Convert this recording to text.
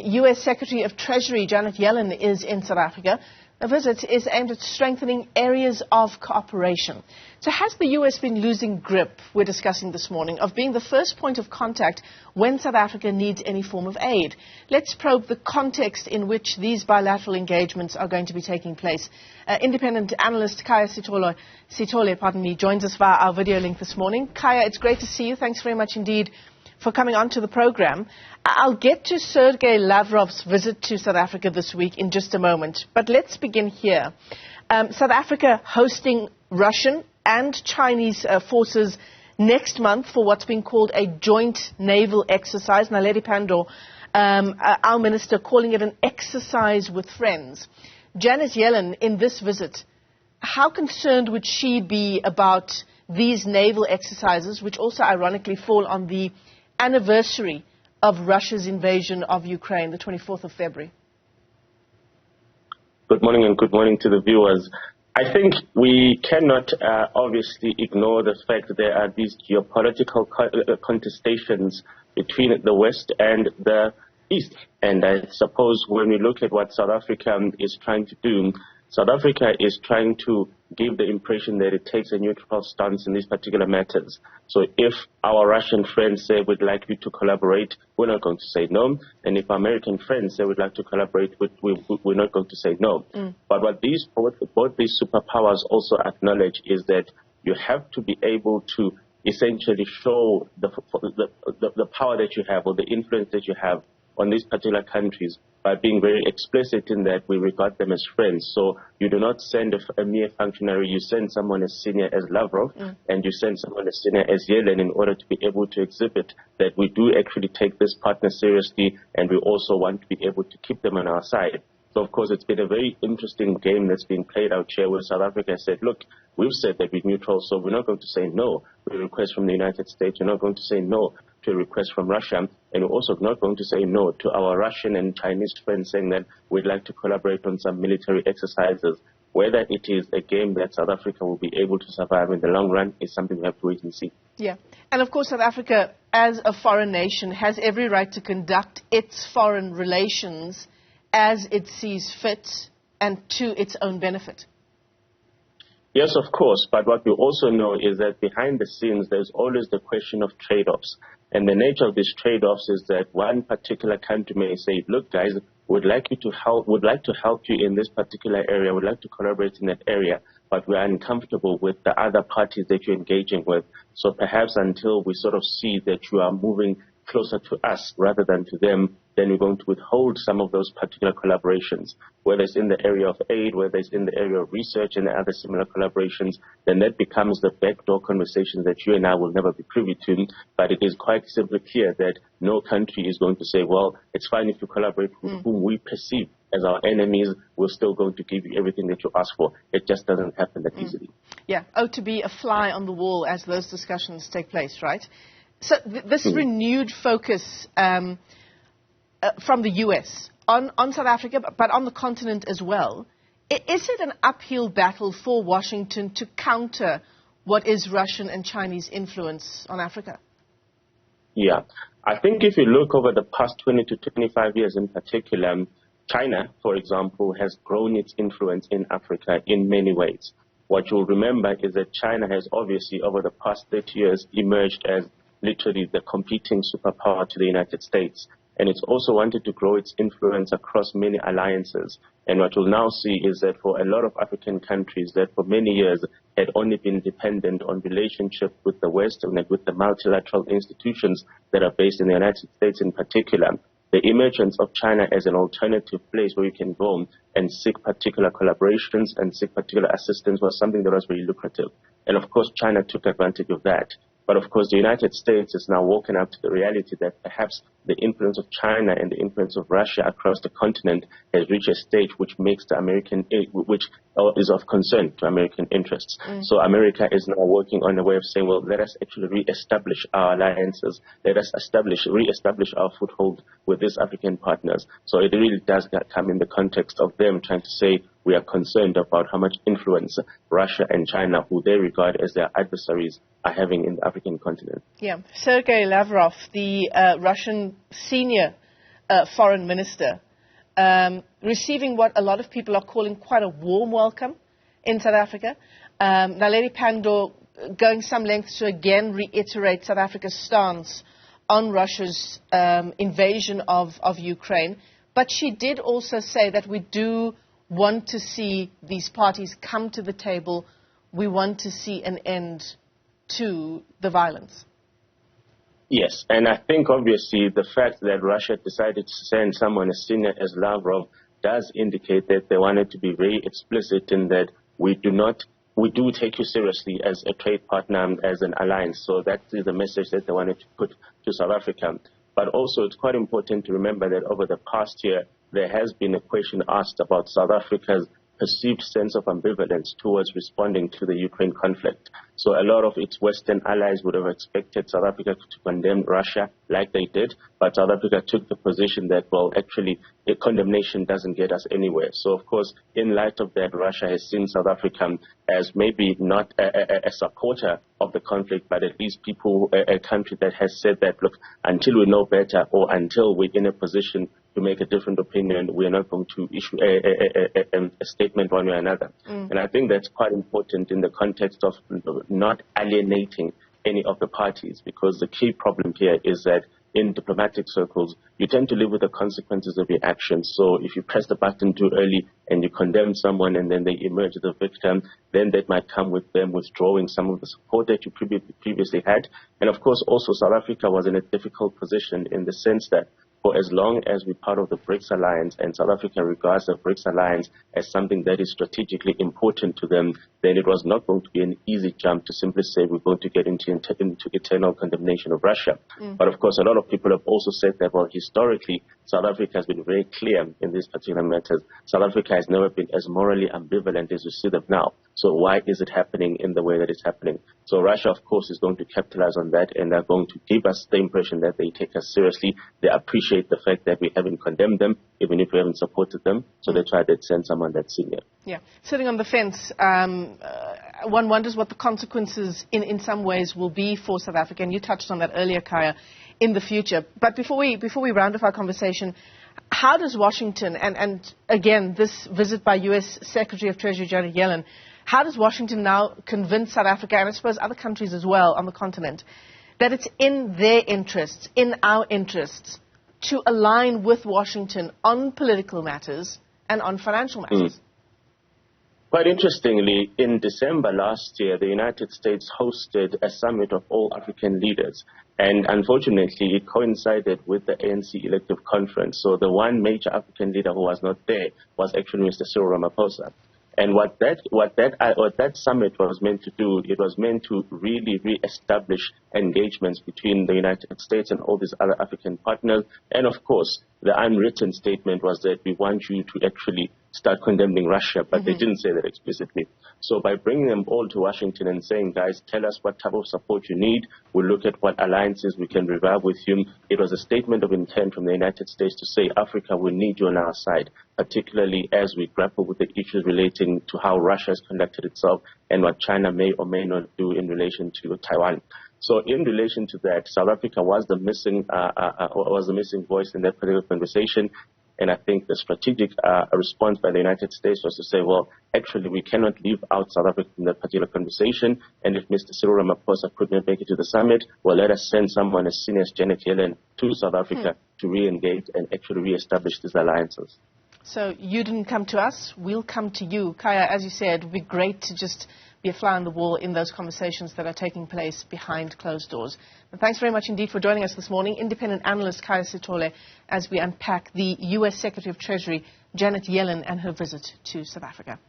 U.S. Secretary of Treasury Janet Yellen is in South Africa. The visit is aimed at strengthening areas of cooperation. So has the U.S. been losing grip, we're discussing this morning, of being the first point of contact when South Africa needs any form of aid? Let's probe the context in which these bilateral engagements are going to be taking place. Independent analyst Khaya Sithole, joins us via our video link this morning. Khaya, it's great to see you. Thanks very much indeed for coming on to the program. I'll get to Sergei Lavrov's visit to South Africa this week in just a moment, but let's begin here. South Africa hosting Russian and Chinese forces next month for what's being called a joint naval exercise. Naledi Pandor, our minister, calling it an exercise with friends. Janet Yellen, in this visit, how concerned would she be about these naval exercises, which also ironically fall on the anniversary of Russia's invasion of Ukraine, the 24th of February? Good morning, and good morning to the viewers. I think we cannot obviously ignore the fact that there are these geopolitical contestations between the West and the East. And I suppose when we look at what South Africa is trying to do, South Africa is trying to give the impression that it takes a neutral stance in these particular matters. So if our Russian friends say we'd like you to collaborate, we're not going to say no. And if our American friends say we'd like to collaborate, we're not going to say no. But what both these superpowers also acknowledge is that you have to be able to essentially show the power that you have, or the influence that you have on these particular countries, by being very explicit in that we regard them as friends. So you do not send a mere functionary, you send someone as senior as Lavrov, and you send someone as senior as Yellen, in order to be able to exhibit that we do actually take this partner seriously, and we also want to be able to keep them on our side. So, of course, it's been a very interesting game that's being played out here, where South Africa said, look, we've said that we're neutral, so we're not going to say no to a request from the United States. We're not going to say no to a request from Russia. And we're also not going to say no to our Russian and Chinese friends saying that we'd like to collaborate on some military exercises. Whether it is a game that South Africa will be able to survive in the long run is something we have to wait and see. Yeah. And, of course, South Africa, as a foreign nation, has every right to conduct its foreign relations as it sees fit and to its own benefit. Yes, of course. But what we also know is that behind the scenes, there's always the question of trade-offs. And the nature of these trade-offs is that one particular country may say, look, guys, would like to help you in this particular area, would like to collaborate in that area, but we are uncomfortable with the other parties that you're engaging with. So perhaps until we sort of see that you are moving closer to us rather than to them, then we're going to withhold some of those particular collaborations, whether it's in the area of aid, whether it's in the area of research and other similar collaborations. Then that becomes the backdoor conversation that you and I will never be privy to. But it is quite simply clear that no country is going to say, well, it's fine if you collaborate with whom we perceive as our enemies, we're still going to give you everything that you ask for. It just doesn't happen that easily. Yeah, to be a fly on the wall as those discussions take place, right? So this renewed focus from the U.S. on South Africa, but on the continent as well, is it an uphill battle for Washington to counter what is Russian and Chinese influence on Africa? Yeah. I think if you look over the past 20 to 25 years in particular, China, for example, has grown its influence in Africa in many ways. What you'll remember is that China has obviously, over the past 30 years, emerged as literally the competing superpower to the United States. And it's also wanted to grow its influence across many alliances. And what you'll now see is that for a lot of African countries that for many years had only been dependent on relationships with the West and with the multilateral institutions that are based in the United States in particular, the emergence of China as an alternative place where you can go and seek particular collaborations and seek particular assistance was something that was very lucrative. And of course, China took advantage of that. But of course, the United States is now woken up to the reality that perhaps the influence of China and the influence of Russia across the continent has reached a stage which makes which is of concern to American interests. So America is now working on a way of saying, well, let us actually re-establish our alliances. Let us re-establish our foothold with these African partners. So it really does come in the context of them trying to say, we are concerned about how much influence Russia and China, who they regard as their adversaries, are having in the African continent. Yeah. Sergei Lavrov, the Russian senior foreign minister, receiving what a lot of people are calling quite a warm welcome in South Africa. Naledi Pandor going some lengths to again reiterate South Africa's stance on Russia's invasion of Ukraine. But she did also say that we do want to see these parties come to the table. We want to see an end to the violence. Yes, and I think obviously the fact that Russia decided to send someone as senior as Lavrov does indicate that they wanted to be very explicit in that we do take you seriously as a trade partner and as an alliance. So that is the message that they wanted to put to South Africa. But also it's quite important to remember that over the past year, there has been a question asked about South Africa's perceived sense of ambivalence towards responding to the Ukraine conflict. So a lot of its Western allies would have expected South Africa to condemn Russia like they did, but South Africa took the position that, well, actually, a condemnation doesn't get us anywhere. So, of course, in light of that, Russia has seen South Africa as maybe not a supporter of the conflict, but at least a country that has said that, look, until we know better or until we're in a position to make a different opinion, we are not going to issue a statement one way or another. And I think that's quite important in the context of not alienating any of the parties, because the key problem here is that in diplomatic circles, you tend to live with the consequences of your actions. So if you press the button too early and you condemn someone and then they emerge as a victim, then that might come with them withdrawing some of the support that you previously had. And of course, also South Africa was in a difficult position in the sense that for as long as we're part of the BRICS alliance and South Africa regards the BRICS alliance as something that is strategically important to them, then it was not going to be an easy jump to simply say we're going to get into eternal condemnation of Russia. But of course, a lot of people have also said that, well, historically, South Africa has been very clear in these particular matters. South Africa has never been as morally ambivalent as we see them now. So why is it happening in the way that it's happening? So Russia, of course, is going to capitalize on that, and they're going to give us the impression that they take us seriously. They appreciate the fact that we haven't condemned them, even if we haven't supported them. So they try to send someone that's senior. Yeah. Sitting on the fence, one wonders what the consequences in some ways will be for South Africa. And you touched on that earlier, Khaya, in the future. But before we round off our conversation, how does Washington, and again, this visit by U.S. Secretary of Treasury Janet Yellen, how does Washington now convince South Africa, and I suppose other countries as well on the continent, that it's in their interests, in our interests, to align with Washington on political matters and on financial matters? Quite interestingly, in December last year, the United States hosted a summit of all African leaders. And unfortunately, it coincided with the ANC elective conference. So the one major African leader who was not there was actually Mr. Cyril Ramaphosa. And what that summit was meant to do, it was meant to really re-establish engagements between the United States and all these other African partners. And of course, the unwritten statement was that we want you to actually start condemning Russia, but they didn't say that explicitly. So by bringing them all to Washington and saying, guys, tell us what type of support you need, we'll look at what alliances we can revive with you. It was a statement of intent from the United States to say, Africa, we need you on our side, particularly as we grapple with the issues relating to how Russia has conducted itself and what China may or may not do in relation to Taiwan. So in relation to that, South Africa was the missing voice in that particular conversation. And I think the strategic response by the United States was to say, well, actually, we cannot leave out South Africa in that particular conversation. And if Mr. Cyril Ramaphosa couldn't make it to the summit, well, let us send someone as senior as Janet Yellen to South Africa to re-engage and actually re-establish these alliances. So you didn't come to us, we'll come to you. Khaya, as you said, it would be great to just be a fly on the wall in those conversations that are taking place behind closed doors. And thanks very much indeed for joining us this morning, independent analyst Khaya Sithole, as we unpack the U.S. Secretary of Treasury, Janet Yellen, and her visit to South Africa.